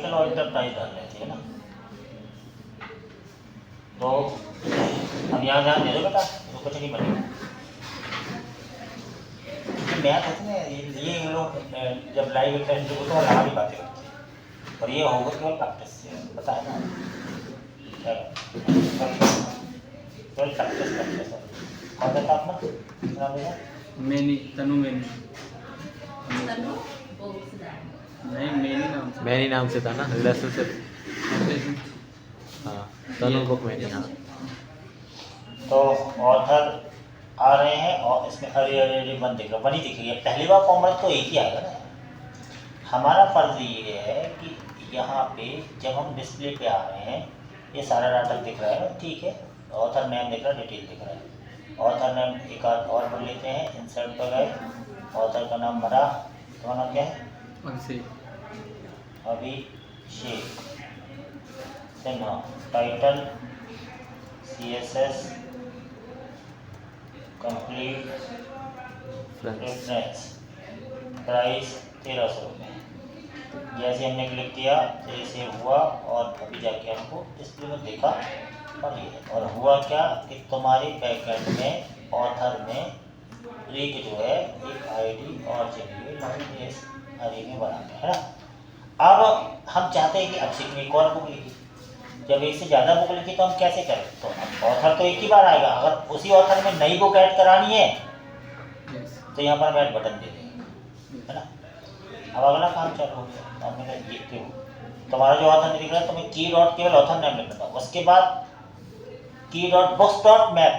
Title और enterprise डाल रहे थे ना। तो हम यहाँ ध्यान दे दो बेटा, तो कुछ नहीं बनेगा। मैथ है ना ये लोग जब लाइव टेस्ट देखो तो लगा भी बातें करते हैं, और ये होगा केवल प्रैक्टिस से, पता है ना क्या केवल प्रैक्टिस करते हैं। कौन सा था अपना नाम है? मैनी तनु मैनी नहीं मैनी नाम से था ना रिलेशनशिप। हाँ तनु बुक मैनी। हाँ तो ऑथर आ रहे हैं और इसमें अरे अरे अरे बन दिख रहा, बनी दिख रही है। पहली बार फॉर्मेट तो एक ही आएगा ना। हमारा फर्ज ये है कि यहाँ पे जब हम डिस्प्ले पे आ रहे हैं, ये सारा डाटा दिख रहा है ना, ठीक है। ऑथर नेम दिख रहा है, डिटेल दिख रहा है। ऑथर नेम एक और बोल लेते हैं, इंसर्ट पर गए, ऑथर का नाम भरा, तुम्हारा नाम क्या है? Abhishek Sinha. Title CSS complete reference, price 1300 रुपये। जैसे हमने क्लिक किया तो ये सेव हुआ और अभी जाके हमको डिस्प्ले में देखा और ये और हुआ क्या कि तुम्हारे बैकएंड में ऑथर में एक जो है एक आईडी और चलिए लाइन इस अरे में बना के, है ना। अब हम चाहते हैं कि अब से एक और बुक लिखी। जब एक से ज़्यादा बुक लिखी तो हम कैसे करें? तो ऑथर तो एक ही बार आएगा। अगर उसी ऑथर में नई बुक ऐड करानी है तो यहाँ पर हम ऐड बटन दे देंगे, है ना। अब अगला काम चालू हो गया। तो हमने कहा ये क्यों तुम्हारा जो ऑथर नहीं दिख रहा है, तुम्हें की डॉट केवल ऑथर नेम लिखना था। उसके बाद की डॉट बुक्स डॉट मैप,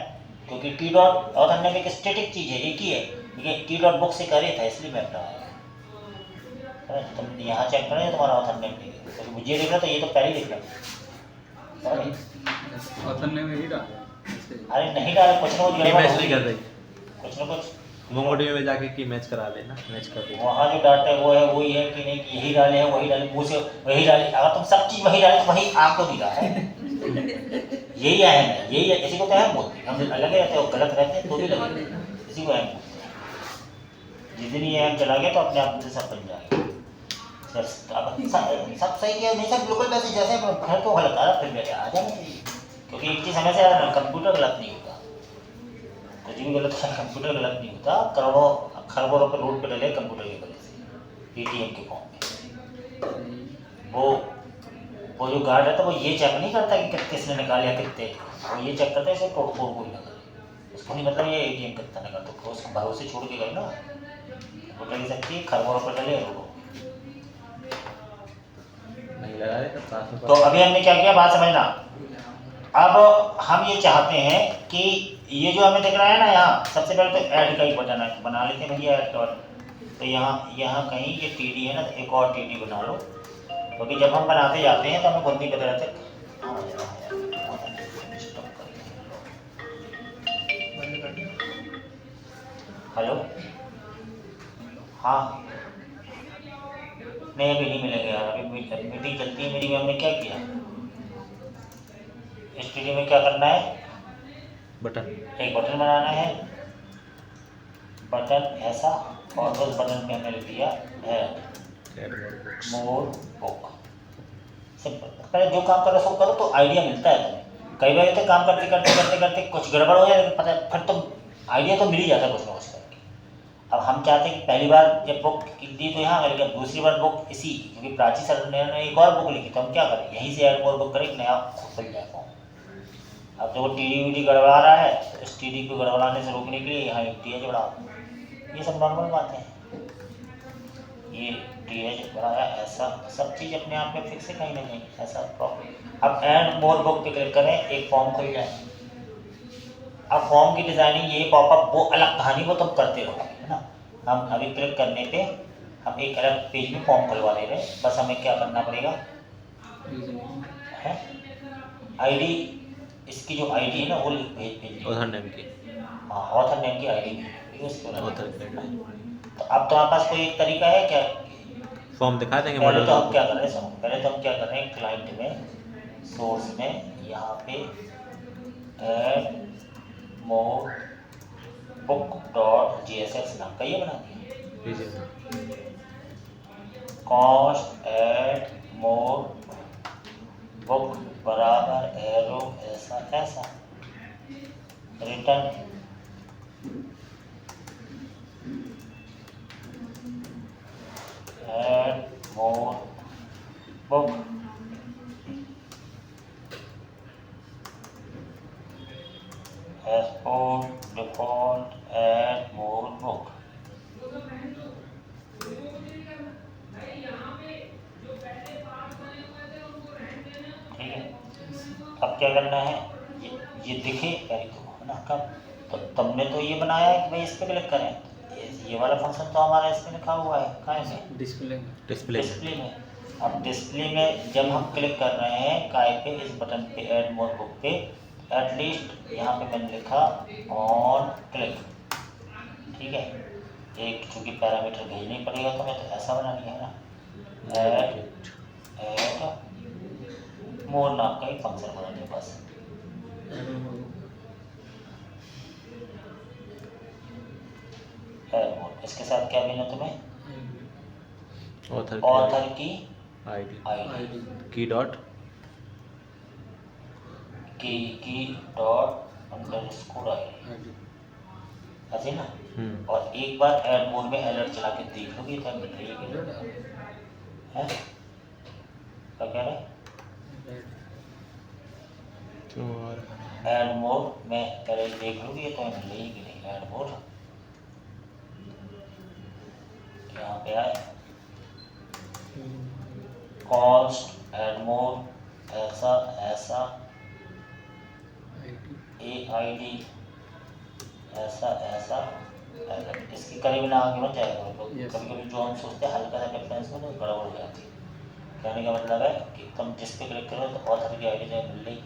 क्योंकि की डॉट ऑथर नेम एक स्टैटिक चीज़ है, एक ही है, लेकिन की डॉट बुक से करे था इसलिए मैप रहा है। तुम यहाँ चेक करें तुम्हारा ऑथर नेम नहीं है, क्योंकि मुझे दिख रहा था, ये तो पहले दिख रहा। ऑथर ने मेरी डाला। अरे नहीं डाले, कुछ ना कुछ मैच नहीं कर रही, कुछ ना कुछ मोंगोडीबी में जाके की मैच करा लेना, मैच कर देना। वहाँ जो डाटा है वो है वही है कि नहीं कि यही डाले हैं वही डाले, मुँह से वही डाले। अगर तुम सब चीज़ वही डाले तो वही आपको दिखा है। यही है, यही है। किसी को तो अहम बोलते हैं, हम अलग रहते हैं, गलत रहते हैं तो भी लगे, किसी को अहम बोलते हैं। जिस दिन ये अहम चला गया तो अपने आप से सब बन जाएगा। सब सही किया नहीं, सब बिल्कुल वैसे जैसे फिर तो गलत आ रहा, फिर मेरे आ जाना चाहिए। क्योंकि एक चीज़ हमें से यार कंप्यूटर गलत नहीं होता, कुछ भी गलत है, कंप्यूटर गलत नहीं होता। करोड़ों खरबों रुपये रोड पे डले कंप्यूटर की वजह से, ATM के फॉर्म में। वो जो गार्ड है तो वो ये चेक नहीं करता कि किसने निकाले या कितने, वो ये चेक करता है इसे तोड़ फोड़ कोई ना करे। उसको नहीं मतलब ये ATM कितना निकाल, तो उसको भरोसे छोड़ के गए ना। कंप्यूटर की शक्ति खरबों रुपये डले रोडों नहीं लगा रहे तो अभी हमने क्या किया, बात समझना। अब हम ये चाहते हैं कि ये जो हमें दिख रहा है ना, यहाँ सबसे पहले तो ऐड का ही बटन है, बना लेते हैं भैया ऐड का। तो यहाँ कहीं ये TD है ना, तो एक और TD बना लो, क्योंकि जब हम बनाते जाते हैं तो हमें खुद नहीं पता रहता। हेलो, हाँ नहीं अभी नहीं मिलेंगे यार, अभी मीटिंग चलती है मेरी में। हमने क्या किया, स्टूडियो में क्या करना है, बटन, एक बटन बनाना है, बटन ऐसा, और उस बटन पे हमने लिख दिया मोर बुक। सिंपल। पहले जो काम करो सो करो तो आइडिया मिलता है तुम्हें। कई बार तो काम करते करते करते करते कुछ गड़बड़ हो जाए, पता फिर तुम आइडिया तो मिल ही जाता है कुछ ना कुछ करके। अब हम चाहते हैं कि पहली बार जब बुक दी तो यहाँ करेंगे, दूसरी बार बुक इसी, क्योंकि प्राची सर ने एक और बुक लिखी तो हम क्या करें, यहीं से ऐड और बुक करें, नया खुल जाए फॉर्म। अब जो TD गड़बड़ा रहा है तो इस TD को गड़बड़ाने से रोकने के लिए यहाँ एक TH बढ़ा। ये सब नॉर्मल बातें हैं। ये TH बढ़ाया, ऐसा सब चीज़ अपने आप में फिक्स है कहीं ना कहीं, ऐसा प्रॉब्लम। अब ऐड मोर बुक पे क्लिक करें, एक फॉर्म खुल जाए। अब फॉर्म की डिज़ाइनिंग ये पॉपअप वो अलग कहानी वो तुम करते रहो, है ना। हम अभी क्लिक करने पे हम एक अलग पेज में फॉर्म खुलवा ले रहे हैं। बस हमें क्या करना पड़ेगा है, ID इसकी जो ID है ना वो भेज ऑथर नेम की, हाँ ऑथर नेम की ID भेज उसको ऑथर करना। तो अब तुम्हारे पास कोई एक तरीका है क्या, फॉर्म दिखा देंगे पहले मॉडल। तो हम क्या कर रहे हैं, सुनो पहले तो हम क्या कर रहे हैं, क्लाइंट में सोर्स में यहाँ पे add more book dot JSX नाम का ये बना दिया। कॉस्ट ऐड मोर बुक बराबर एरो ऐसा ऐसा, return add more book, export default add more book. ठीक है, अब क्या करना है, ये दिखे पहले तो है ना, कब तो तुमने तो ये बनाया है कि भाई इस पे क्लिक करें, ये वाला फंक्शन तो हमारा इसमें लिखा हुआ है, कहाँ है में डिस्प्ले में। डिस्प्ले डिस्प्ले में। अब डिस्प्ले में जब हम क्लिक कर रहे हैं काय पे, इस बटन पे ऐड मोर बुक पे, एटलीस्ट यहाँ पे मैंने लिखा ऑन क्लिक। ठीक है, एक चूँकि पैरामीटर भेजना ही पड़ेगा तो मैं तो ऐसा बना लिया है ना, ऐड मोर नाम का ही फंक्शन बना लिया बस। ऐड मोर, इसके साथ क्या देना तुम्हें, ऑथर की आईडी आईडी की डॉट की डॉट अंडरस्कोर आईडी, ऐसे ना। और एक बार ऐड मोड में अलर्ट चला के देख लोगे तो मिल रही है, क्या कह रहे ऐड मोड में पहले देख लोगे तो मिल रही कि नहीं। ऐड मोड यहाँ पे आए, कॉस्ट ऐड मोड ऐसा ऐसा, AID ऐसा ऐसा, इसके करीब ना आगे मत जाएगा। कभी कभी जो हम सोचते हैं हल्का सा डिफरेंस में तो गड़बड़ हो जाती है। कहने का मतलब है कि तुम जिस पे क्लिक करो तो ऑथर की आईडी चाहे मिल रही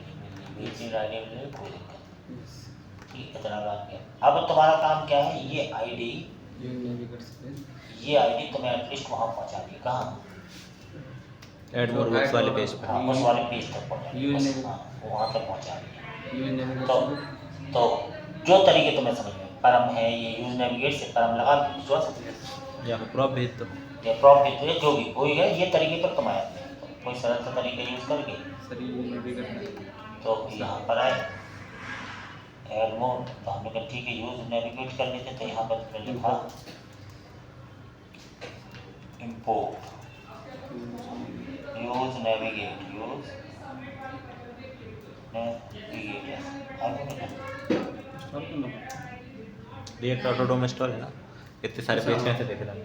मिल रही कोई दिक्कत नहीं। ठीक, इतना काम किया। अब तुम्हारा काम क्या है, ये आईडी तुम्हें एटलीस्ट वहाँ पहुँचा दी, कहाँ, ऐड मोर बुक्स वाले पेज पे। हाँ, उस वाले पेज तक पहुँचा दी, वहाँ तक पहुँचा दी। तो जो तरीके तुम्हें समझ में, परम है ये यूज नेविगेट से परम लगा दूसरा सकते या प्रॉप भेज दो, या प्रॉप भेज दो, जो भी कोई है, ये तरीके पर तुम आए तो कोई सरल सा तरीका यूज करके तो यहाँ पर आए ऐड मोड। तो हमने कहा ठीक है यूज नेविगेट कर लेते, तो यहाँ पर तुमने लिखा import use navigate, use react ऑटोडोम इंस्टॉल है ना, इतने सारे पेज कैसे देख रहा है।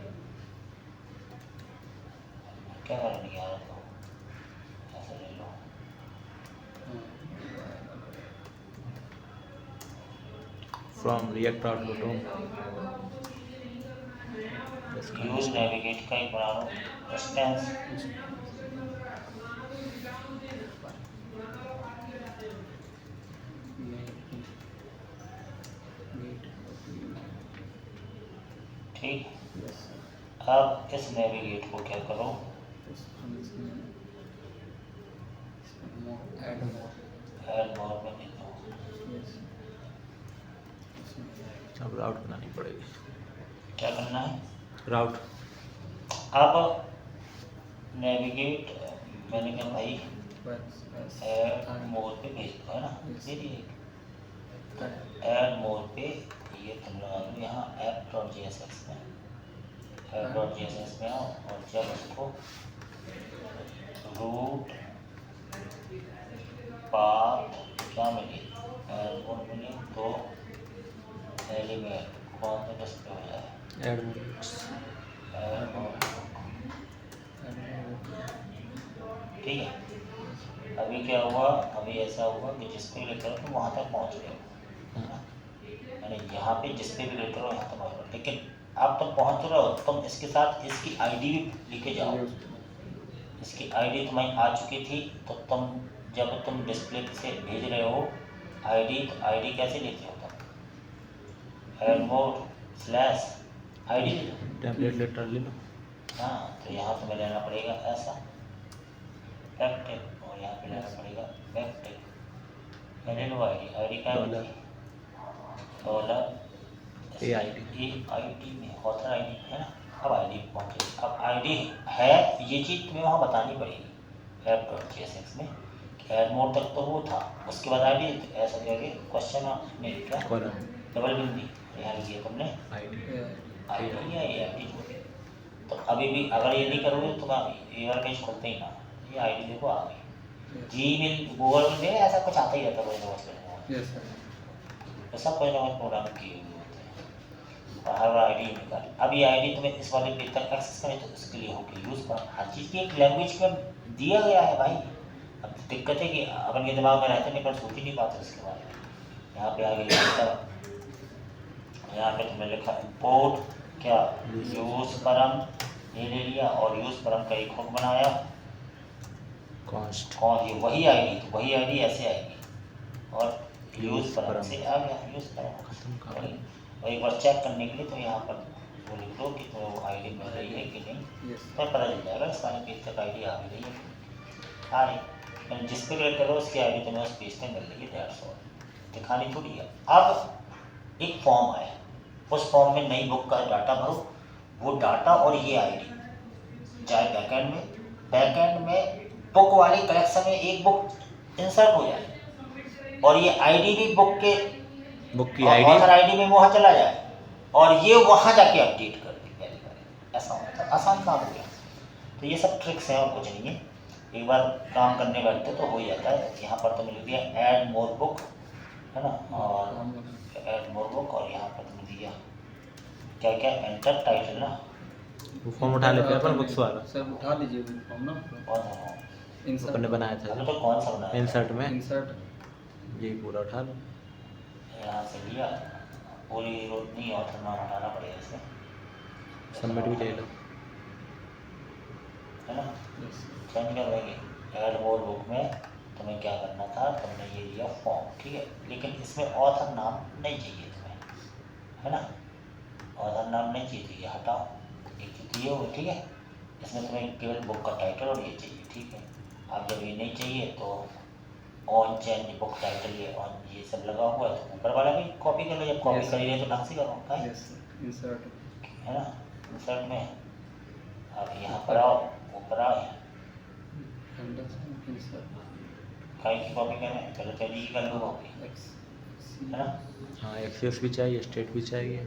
क्या करना नहीं आ रहा, तो ऐसा ले लो, फ्रॉम रिएक्ट ऑटोडोम यूज नेविगेट का एक बना लो इंस्टेंस। ठीक, अब इस नेविगेट को क्या करो, ऐड मोड में दे दो। अब राउट बनानी पड़ेगी, क्या करना है, राउट। अब नेविगेट मैंने कहा भाई ऐड मोड पे भेज दो, है ना, दे दिए। ऐड मोड पे ये तुम लगा दो यहाँ app.jsx में, app.jsx में आओ और जब उसको रूट पाथ क्या मिली, ऐड मोड मिली तो एलिमेंट कौन सा डिस्प्ले हो जाए, ऐड मोड। ठीक है। अभी क्या हुआ, अभी ऐसा हुआ कि जिस पे क्लिक करो तो वहाँ तक पहुँच गए, यानी यहाँ पे जिस पे भी क्लिक करो यहाँ तक पहुँच गए। लेकिन अब तुम पहुँच रहे हो, तुम इसके साथ इसकी आईडी भी लेके जाओ। इसकी आईडी तुम्हारी आ चुकी थी, तो तुम जब तुम डिस्प्ले से भेज रहे हो आईडी, तो आईडी कैसे लेते हो तुम, add mode slash ID template letter ले लो। हाँ, तो यहाँ तुम्हें लेना पड़ेगा ऐसा बैकटिक, और यहाँ पे लेना पड़ेगा बैकटिक। मैंने लो आईडी क्या है, डॉलर AID में ऑथर आईडी है ना। अब आईडी पहुँचे, अब आईडी है, ये चीज़ तुम्हें वहाँ बतानी पड़ेगी app.jsx में ऐड मोड तक तो वो था, उसके बाद आईडी ऐसा जाके क्वेश्चन नहीं क्या कौन डबल बिंदी यहाँ लिखिए तुमने आईडी आईडी या आईडी जो भी। तो अभी भी अगर ये नहीं करोगे तो ईमेल पेज खुलते ही ना, ये आईडी देखो आ गई। जीमेल गूगल में ऐसा कुछ आता ही रहता है, कोई ना कुछ यस सर। तो सब कोई ना कुछ प्रोग्राम किए हुए होते हैं और हर आईडी निकाल। अब ये आईडी तुम्हें इस वाले पेज तक एक्सेस करें तो इसके लिए होगी यूज़ पर हर चीज़ की एक लैंग्वेज का दिया गया है भाई। अब दिक्कत है कि अपन के दिमाग में रहते नहीं पर सोच ही नहीं पाते उसके बारे में। यहाँ पे आगे यहाँ पे तुमने लिखा इम्पोर्ट क्या यूज़ परम ये ले लिया और यूज़ परम का एक हुक बनाया कॉस्ट और ये वही आईडी तो वही आईडी ऐसे आएगी और यूज़ परम से आ गया यूज़ परम खत्म कर और एक बार चेक करने के लिए तो यहाँ पर वो लिख दो कि तो आईडी मिल रही है कि नहीं, यस तो पता चल जाएगा इस वाले पेज तक आईडी आ भी रही है आ रही। जिस पे क्लिक करो उसकी आईडी तुम्हें उस पेज पे मिल रही है, दैट्स ऑल, दिखानी थोड़ी है। अब एक फॉर्म आया, उस फॉर्म में नई बुक का डाटा भरो, वो डाटा और ये आईडी जाए बैकएंड में, बैकएंड में बुक वाली कलेक्शन में एक बुक इंसर्ट हो जाए और ये आईडी भी बुक की ऑथर आईडी में वहाँ चला जाए और ये वहाँ जाके अपडेट कर दी पहली बार। ऐसा होता है, आसान काम हो गया। तो ये सब ट्रिक्स हैं और कुछ नहीं है, एक बार काम करने बैठते तो हो ही जाता है। यहाँ पर तुमने लिख दिया ऐड मोर बुक है ना, और ऐड मोर बुक और यहाँ पर तुमने दिया क्या क्या एंटर टाइटल ना, वो फॉर्म उठा लेते हैं अपन बुक्स वाला सर उठा लीजिए वो फॉर्म ना कौन सा इंसर्ट अपन ने बनाया था अभी तो कौन सा बनाया इंसर्ट में इंसर्ट ये पूरा उठा लो। यहाँ से लिया पूरी रोड नहीं ऑथर नाम हटाना पड़ेगा इसमें, सबमिट भी ले लो है ना। यस सेंड कर देंगे ऐड मोर बुक में तुम्हें क्या करना था, तुमने ये लिया फॉर्म ठीक है, लेकिन इसमें ऑथर नाम नहीं चाहिए तुम्हें है ना, ऑथर नाम नहीं चाहिए, ये हटाओ, एक चीज़ दिए हुए ठीक है। इसमें तुम्हें केवल बुक का टाइटल और ये चाहिए ठीक है। अब जब ये नहीं चाहिए तो ऑन चेंज बुक टाइटल ये ऑन ये सब लगा हुआ है तो ऊपर वाला भी कॉपी कर लो, जब कॉपी Yes. कर रहे तो ढंग से करो है यस इंसर्ट है ना। इंसर्ट में अब यहाँ पर आओ, ऊपर आओ, अंडरस्टैंड इंसर्ट काई की कॉपी करना है पहले तो जी कर लो कॉपी एक्स है ना। हाँ एक्सेस भी चाहिए, स्टेट भी चाहिए,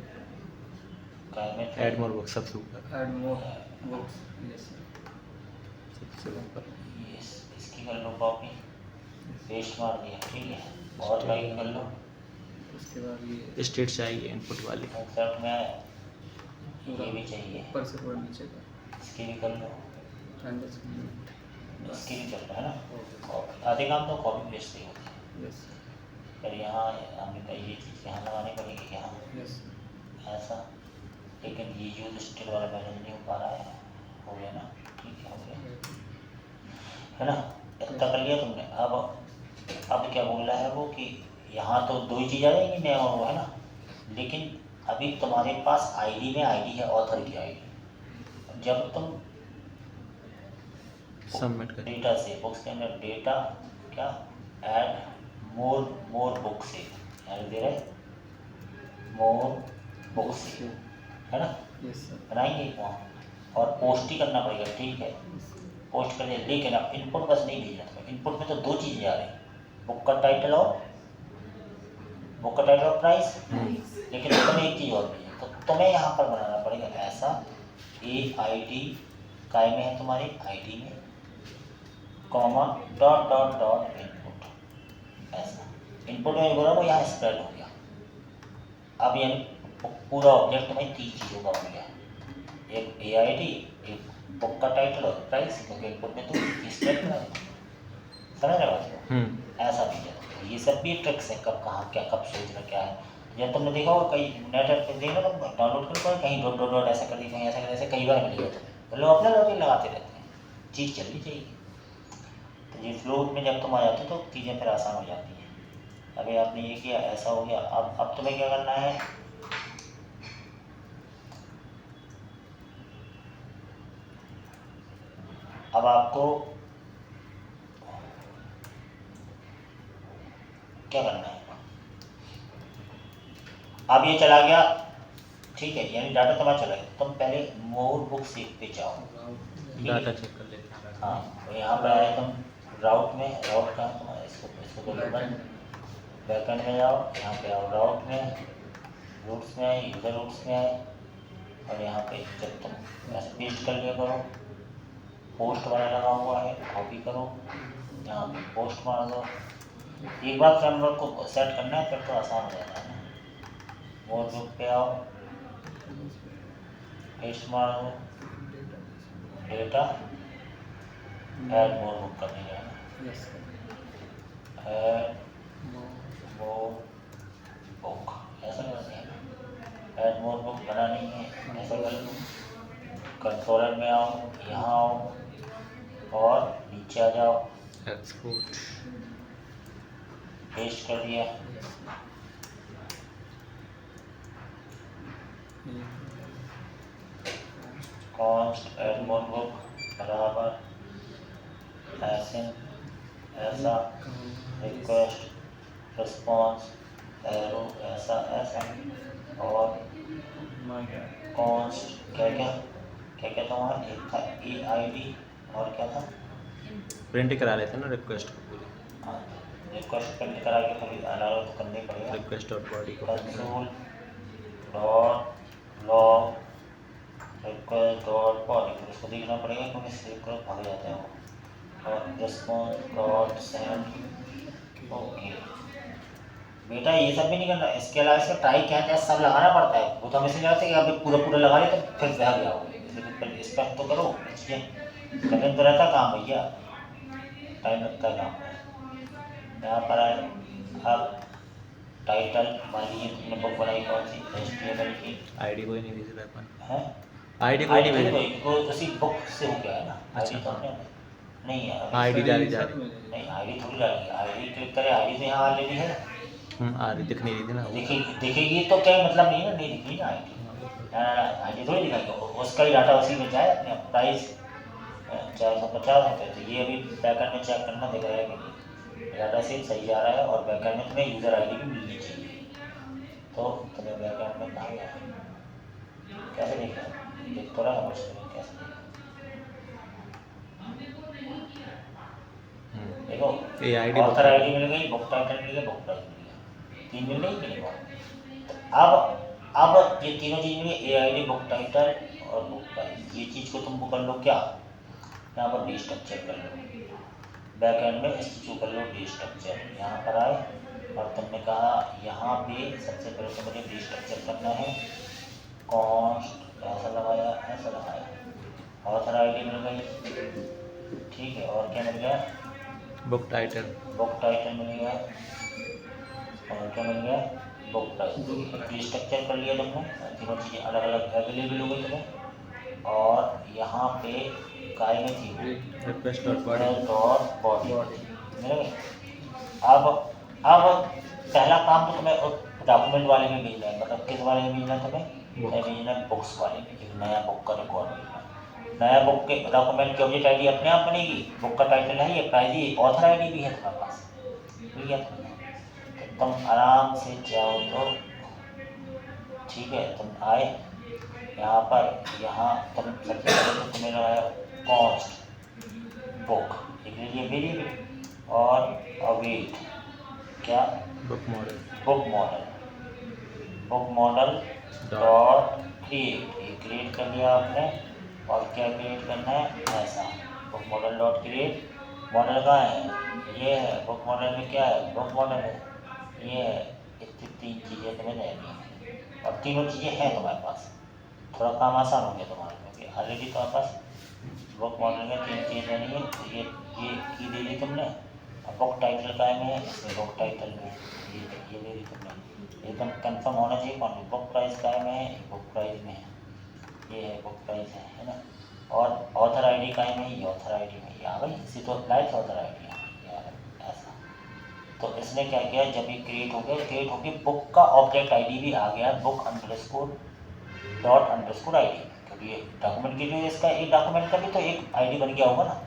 काय में ऐड मोर बुक सबसे ऊपर ऐड मोर बुक्स यस सबसे ऊपर इसकी कर लो कॉपी, पेस्ट मार दिया ठीक है, और टाइप कर लो। उसके बाद ये स्टेट चाहिए इनपुट वाली। इंसर्ट में ये भी चाहिए, ऊपर से थोड़ा नीचे का इसकी भी कर लो, अंडरस्टैंड इसकी भी कर लो है ना। कॉपी आधे काम तो कॉपी पेस्ट से ही होते हैं। यस फिर यहाँ हमें तो ये चीज़ यहाँ लगानी पड़ेगी यहाँ यस ऐसा, लेकिन ये यूज स्टिल वाला मैनेज नहीं हो पा रहा है, हो गया ना ठीक है, हो गया है ना। इतना कर लिया तुमने। अब क्या बोल रहा है वो कि यहाँ तो दो ही चीज़ आ जाएंगी नया और वो है ना, लेकिन अभी तुम्हारे पास आईडी में आईडी है ऑथर की आईडी, जब तुम सबमिट कर डेटा से बुक्स के अंदर डेटा क्या ऐड मोर बुक से यानी दे रहे मोर बुक से है ना, यस सर बनाएंगे वहाँ और पोस्ट ही करना पड़ेगा ठीक है, पोस्ट कर दिया। लेकिन अब इनपुट बस नहीं भेजना तुम्हें, इनपुट में तो दो चीज़ें आ रही, बुक का टाइटल और प्राइस, लेकिन तुम्हें एक चीज़ और भी है तो तुम्हें यहाँ पर बनाना पड़ेगा ऐसा ए आई डी काय में है तुम्हारी आईडी में comma dot dot dot input, ऐसा इनपुट में बोला वो यहाँ स्प्रेड हो गया। अब यानी पूरा ऑब्जेक्ट तुम्हें 3 चीज़ों का बन गया, एक ए आई डी, एक बुक का टाइटल और प्राइस, क्योंकि इनपुट में तो स्प्रेड करा समझ रहे बात। ऐसा भी है, ये सब भी ट्रिक्स है, कब कहाँ क्या कब सोचना क्या है। जब तुमने देखा होगा कई नेट पे देखना तुम डाउनलोड कर कहीं डॉट डॉट डॉट ऐसा कर दी, कहीं ऐसा कर ऐसे कई बार मिलेगा तुम्हें, तो लोग अपना लॉगिन लगाते रहते हैं, चीज़ चलनी चाहिए। तो ये फ्लो में जब तुम आ जाते हो तो चीज़ें फिर आसान हो जाती हैं। अभी आपने ये किया ऐसा हो गया, अब तुम्हें क्या करना है, अब आपको क्या करना है, अब ये चला गया ठीक है, यानी डाटा तुम्हारा चला गया। तुम पहले मोर बुक सेव पे जाओ, डाटा चेक कर लेते हैं। हाँ तो यहाँ पर आए तुम राउट में, राउट कहाँ तुम्हारा, इसको बोलो बंद। बैकएंड में जाओ, यहाँ पे आओ राउट में, रूट्स में आए, यूजर रूट्स में आए, और यहाँ पे जब तुम ऐसे पेस्ट कर लिया करो, पोस्ट वाला लगा हुआ है, कॉपी करो, यहाँ पे पोस्ट मार दो। एक बार फ्रेमवर्क को सेट करना है, फिर तो आसान हो जाता है ना। मोर बुक पे आओ, पेस्ट मार दो, डेटा ऐड मोर बुक करने का है ना, यस ऐड मोर बुक ऐसा करते हैं ना, ऐड मोर बुक बना नहीं है, ऐसा कर लो। कंट्रोलर में आओ, यहाँ आओ और नीचे आ जाओ, एक्सपोर्ट पेस्ट कर दिया, कॉन्स्ट ऐड मोर बुक बराबर ऐसे ऐसा, रिक्वेस्ट रिस्पॉन्स एरो ऐसा ऐसा, और कॉन्स्ट क्या क्या क्या क्या था वहाँ, एक था EID और क्या था, प्रिंट करा लेते हैं ना रिक्वेस्ट को पूरी, हाँ रिक्वेस्ट प्रिंट करा के कभी अलाउ तो करनी पड़ेगा। रिक्वेस्ट डॉट बॉडी को console dot log request dot body, उसको देखना पड़ेगा क्योंकि सेव करो भाग जाता है वो, और रिस्पॉन्स डॉट सेंड। ओके बेटा ये सब भी नहीं करना, इसके अलावा इसका ट्राई क्या क्या सब लगाना पड़ता है, वो तो हमें समझ आते कि अभी पूरा पूरा लगा ले तो फिर भाग जाओगे, इसलिए इस पर तो करो, चीज़ें करने तो रहता काम भैया, टाइम लगता है काम में। यहाँ पर आए, अब टाइटल मान लीजिए तुमने बुक बनाई कौन सी, HTML की, आईडी कोई नहीं भेज रहा अपन, है आईडी कोई नहीं भेज रहा, को उसी बुक से हो गया है ना, अच्छा, ID तो हमने नहीं है, आईडी डाली जा रही, नहीं ID थोड़ी डाली, ID क्लिक करें, ID तो यहाँ ऑलरेडी है, आ रही दिख नहीं रही थी ना वो। दिखेगी तो क्या मतलब नहीं है ना, नहीं दिखेगी ना ID थोड़ी दिखाएगा, उसका ही डाटा उसी में जाए, अपने प्राइस 450 होते, तो ये अभी बैकएंड में चेक करना दिख रहा है कि डाटा सेट सही जा रहा है, और बैकएंड में तुम्हें यूज़र ID भी मिलनी चाहिए, तो तुम्हें बैकएंड में कहाँ गया, कैसे देखा, देख तो रहा है मुझसे, कैसे देखो, AID ऑथर ID मिल गई, बुक टाइटल मिल गया, बुक प्राइस मिल गया, 3 मिल गई कि नहीं बात। अब ये तीनों चीज़ मिल गई, AID बुक टाइटल और बुक प्राइस, ये चीज़ को तुमको कर लो क्या, यहाँ पर डी स्ट्रक्चर कर लो, बैक एंड में इस चीज़ को कर लो डी स्ट्रक्चर, यहाँ पर आए और तुमने कहा यहाँ पे सबसे पहले तो मुझे डी स्ट्रक्चर करना है, कॉन्स्ट ऐसा लगाया ऐसा लगाया, ऑथर ID मिल गई, ठीक है, और क्या मिल गया, बुक टाइटल मिल गया, और क्या मिल गया, बुक प्राइस, स्ट्रक्चर कर लिया तुमने, तीनों चीज़ें अलग अलग अवेलेबल हो गई तुम्हें, और यहाँ पे काय में थी रिक्वेस्ट डॉट बॉडी, मिल गई। अब पहला काम तो तुम्हें डॉक्यूमेंट वाले में भेजना है, मतलब किस वाले में भेजना है तुम्हें, भेजना है बुक्स वाले में, एक नया बुक का रिकॉर्ड भेजना है, नया बुक के डॉक्यूमेंट की ऑब्जेक्ट ID अपने आप बनेगी, बुक का टाइटल है, ये प्राइस ही, ऑथर ID भी है तुम्हारे पास, ठीक है, तो तुम आराम से जाओ तो ठीक है, तुम आए यहाँ पर, यहाँ तुम सबसे पहले तो तुम्हें लगाया कॉस्ट बुक, लिख लीजिए वेरिएबल, और अवेट क्या, बुक मॉडल डॉट क्रिएट, ये क्रिएट कर लिया आपने, और क्या क्रिएट करना है ऐसा, book model dot create, model कहाँ है, ये है बुक मॉडल में, क्या है बुक मॉडल है, ये है, इतनी 3 चीज़ें तुम्हें रहनी है, और तीनों चीज़ें हैं तुम्हारे पास, थोड़ा काम आसान हो गया तुम्हारा, क्योंकि ऑलरेडी तुम्हारे पास बुक मॉडल में 3 चीज़ें रहनी है, तो ये की दे दी तुमने, अब बुक टाइटल काय में है, इसमें बुक टाइटल में ये दे दी तुमने, एकदम कंफर्म होना चाहिए कौन, बुक प्राइस काय में है, बुक प्राइस में है, ये है बुक प्राइस है ना, और ऑथर ID काय में, ये ऑथर ID में, ये आ गई, इसी तो अप्लाई था ऑथर ID ऐसा, तो इसने क्या किया, जब ये क्रिएट हो गया बुक का ऑब्जेक्ट ID भी आ गया, book underscore dot underscore ID, क्योंकि ये डॉक्यूमेंट के लिए इसका एक डॉक्यूमेंट का भी तो एक ID बन गया होगा ना।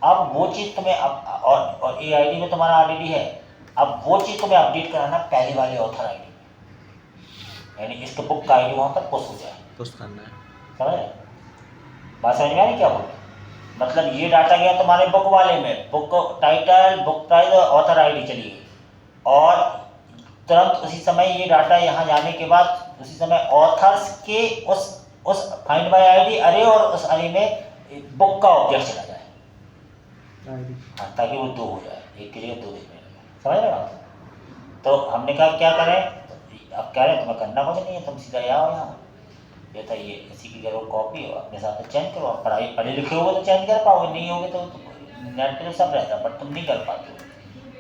अब वो चीज़ तुम्हें और AID में तुम्हारा ऑलरेडी है, अब वो चीज़ तुम्हें अपडेट कराना पहले वाले ऑथर ID में, यानी इसके बुक का ID वहाँ पर पुश हो जाए, पुश करना है, समझ रहे, बात समझ में आ रही क्या बोल, मतलब ये डाटा गया तुम्हारे बुक वाले में, बुक टाइटल, बुक प्राइस और ऑथर आईडी चली गई, और तुरंत उसी समय ये डाटा यहाँ जाने के बाद उसी समय ऑथर्स के उस फाइंड बाय आईडी अरे और उस अरे में बुक का ऑब्जेक्ट चला जाए। हाँ, ताकि वो दो हो जाए, एक के लिए दो देखने लगे। समझ रहे हो आप? तो हमने कहा क्या करें, तो अब कह रहे हैं तुम्हें करना कुछ नहीं है, तुम सीधा आओ यहाँ, ये था ये इसी की करो कॉपी और अपने साथ चेंज करो। पढ़ाई पढ़े लिखे होगे तो चेंज कर पाओगे, नहीं होगे तो नेट पे तो सब रहता है, बट तुम नहीं कर पाते हो।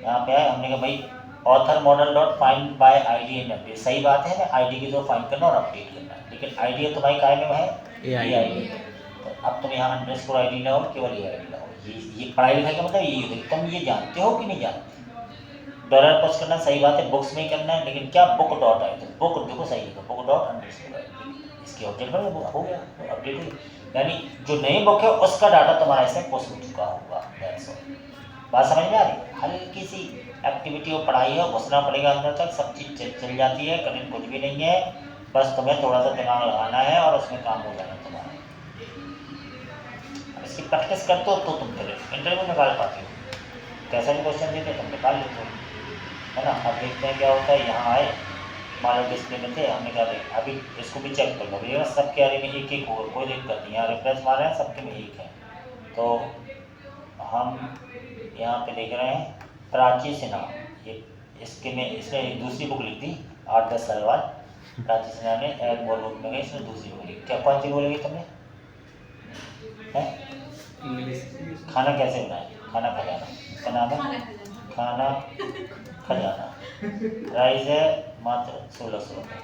यहाँ पे आए, हमने कहा भाई author model dot find by ID and update, सही बात है ना, आईडी की तो फाइंड करना और अपडेट करना है, लेकिन आईडी तुम्हारी काय में है, ये आईडी। तो अब तुम यहाँ अंडरस्कोर आईडी लाओ, केवल ये आईडी लाओ। ये पढ़ाई लिखाई का मतलब ये होता है, तुम ये जानते हो कि नहीं जानते। डॉलर पोस्ट करना सही बात है, बुक्स में ही करना है, लेकिन क्या बुक डॉट आई, तो बुक देखो सही लिखो, बुक डॉट अंडरस्कोर आईडी, इसके अपडेट पर हो गया, अपडेट हुई, यानी जो नई बुक है उसका डाटा तुम्हारा इसमें पोस्ट हो चुका होगा। That's all. बात समझ में आ रही है? हल्की सी एक्टिविटी और पढ़ाई है, घुसना पड़ेगा अंदर तक, सब चीज़ चल जाती है, कठिन कुछ भी नहीं है, बस तुम्हें थोड़ा सा दिमाग लगाना है और उसमें काम हो जाना तुम्हारा। इसकी प्रैक्टिस करते हो तो तुम फिर इंटरव्यू निकाल पाते हो, कैसा भी क्वेश्चन देते तुम निकाल लेते हो, है ना। अब देखते हैं क्या होता है। यहाँ आए, मान लो डिस्प्ले में थे, हमने कहा भाई अभी इसको भी चेक कर लो भैया, सबके आरे में एक एक होगा, कोई दिक्कत नहीं, यहाँ रिफ्रेश मार रहे हैं सबके में एक है। तो हम यहाँ पे देख रहे हैं प्राची सिन्हा, ये इसके में इसने दूसरी बुक लिख दी 8-10 साल बाद, प्राची सिन्हा ने एक और बुक में गई, इसने दूसरी बुक लिखी। क्या कौन सी बोलेगी तुमने है? इंग्लिश। खाना कैसे बनाए, खाना खजाना, इसका नाम है खाना खजाना। प्राइस है मात्र 1600 रुपये।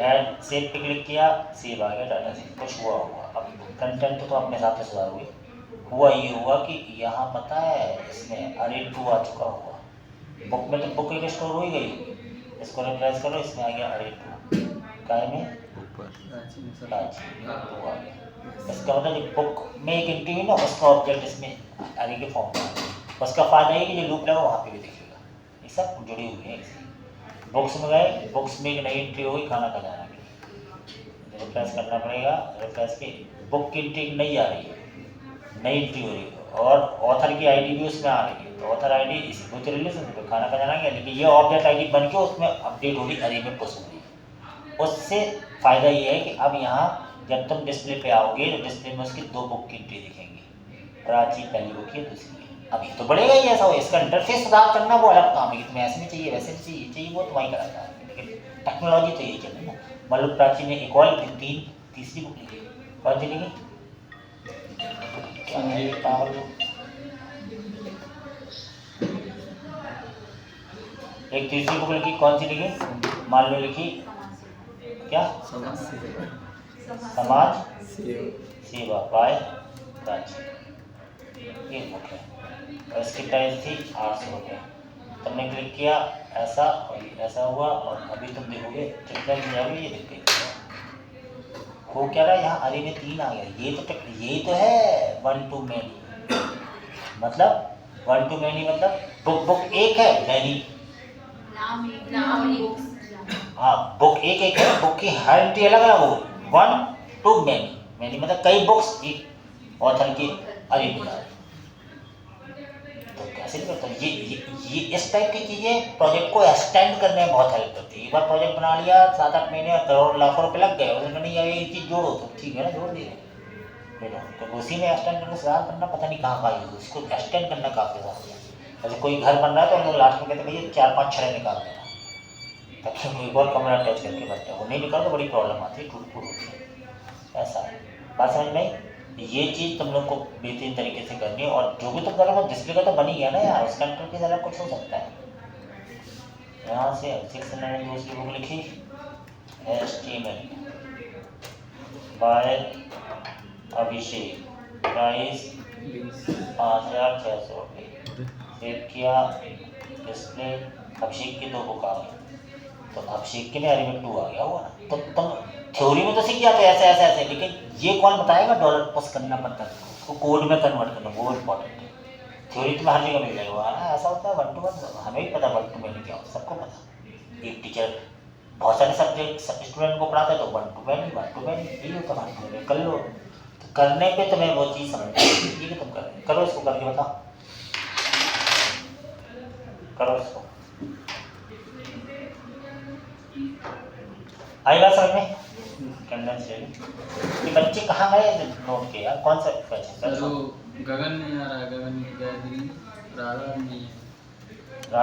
एड सेव पे क्लिक किया, सेव आ गया डाटा से, कुछ हुआ होगा। अब कंटेंट तो अपने हिसाब से सुधार हुई, हुआ ये हुआ कि यहाँ पता है इसमें अरे 2 आ चुका होगा, बुक में तो बुक एक स्टोर हो ही गई, इसको रिप्लेस करो, इसमें आ गया अरे 2, काय में प्राचीन प्राचीन 2 आ गया। इसका मतलब जो बुक में एक एंट्री हुई ना, उसका ऑब्जेक्ट इसमें अरे के फॉर्म में आ गया। उसका फायदा ये कि जो लूप लगा वहाँ पे भी दिखेगा, ये सब जुड़ी हुई है इससे। बुक्स में गए, बुक्स में एक नई एंट्री होगी खाना खजाना की, रिप्लेस करना पड़ेगा, रिप्लेस की बुक की एंट्री नहीं आ रही है, नई एंट्री हो रही है, और ऑथर की आईडी भी उसमें आ रही है, तो ऑथर आईडी इसी को रिलेशन खाना खजाना गया, लेकिन ये ऑब्जेक्ट आईडी बन के उसमें अपडेट होगी, अरे में पुश होगी। उससे फ़ायदा ये है कि अब यहाँ जब तुम डिस्प्ले पे आओगे तो डिस्प्ले में उसकी 2 बुक की एंट्री दिखेंगी, प्राची पहली बुक की, दूसरी है। अब ये तो बढ़ेगा ही ऐसा हो, इसका इंटरफेस सुधार करना वो अलग काम है कि तुम्हें ऐसे नहीं चाहिए, वैसे नहीं चाहिए, चाहिए वो तुम्हारी कराता है, लेकिन टेक्नोलॉजी तो यही चल रही है ना। मान लो प्राची ने एक और तीसरी बुक लिखी, कौन सी लिखी? एक तीसरी बुक लिखी, कौन सी लिखी? मान लो लिखी क्या, समाज सेवा बाय प्राची, ये बुक है, और इसकी प्राइस थी 800 रुपये। तुमने क्लिक किया, ऐसा और ऐसा हुआ, और अभी तुम देखोगे डिफरेंस जाएगी, ये दिख गई। हो क्या रहा है यहाँ, अरे में 3 आ गया, यही तो है 1 to many, मतलब 1 to many मतलब बुक एक है, मैनी हाँ, बुक एक है, बुक की हर एंट्री अलग अलग हो, 1 to many मतलब कई बुक्स एक ऑथर की अरे बना, तो कैसे नहीं करता। ये इस टाइप की चीज़ें प्रोजेक्ट को एक्सटेंड करने में बहुत हेल्प करती है। एक बार प्रोजेक्ट बना लिया, 7-8 महीने करोड़ लाखों रुपए लग गए, उसने नहीं ये चीज़ जोड़ो, तो ठीक है ना, जोड़ दिए, तो उसी में एक्सटेंड करके सुधार करना पता नहीं कहाँ पाई, उसको एक्सटेंड करना काफ़ी ज़्यादा है। जैसे कोई घर बन रहा है तो हम लोग लास्ट में कहते हैं भैया 4-5 छड़े निकाल देना, ताकि कोई और कमरा अटैच करके बैठे, वो नहीं निकाल तो बड़ी प्रॉब्लम आती है, टूट फूट होती है, ऐसा है। बात समझ में आई? ये चीज़ तुम लोग को बेहतरीन तरीके से करनी है, और जो भी तुम करोगे डिस्प्ले का तो बन ही गया ना यार, उसका इंटरफेस अलग कुछ हो सकता है। यहाँ से 6 दूसरी बुक लिखी, HTML बाय अभिषेक, प्राइस 5600 रुपये। सेव किया, डिस्प्ले, अभिषेक की 2 बुक आ गई, तो अभिषेक के लिए अरे में 2 आ गया हुआ ना। तो तुम थ्योरी में तो सीख जाते ऐसे ऐसे ऐसे, लेकिन ये कौन बताएगा डॉलर पुश करना पड़ता है, उसको कोड में कन्वर्ट करना, वो इम्पोर्टेंट है। थ्योरी तुम्हें हर जगह मिल जाएगा, हाँ ऐसा होता है 1 to 1, हमें भी पता 1 to many क्या होता है, सबको पता। एक टीचर बहुत सारे सब्जेक्ट स्टूडेंट को पढ़ाता है तो 1 to many यही होता है, 1 to many कर लो, तो करने पे तुम्हें वो चीज़ समझ में आएगी, ये कि तुम कर रहे हो। करो इसको करके बताओ, करो इसको। आई बात समझ में? टेंडेंसी है कि बच्चे कहाँ गए नोट के यार, कौन सा क्वेश्चन सर वो गगन नहीं आ रहा है, गगन गायत्री राधा नहीं है।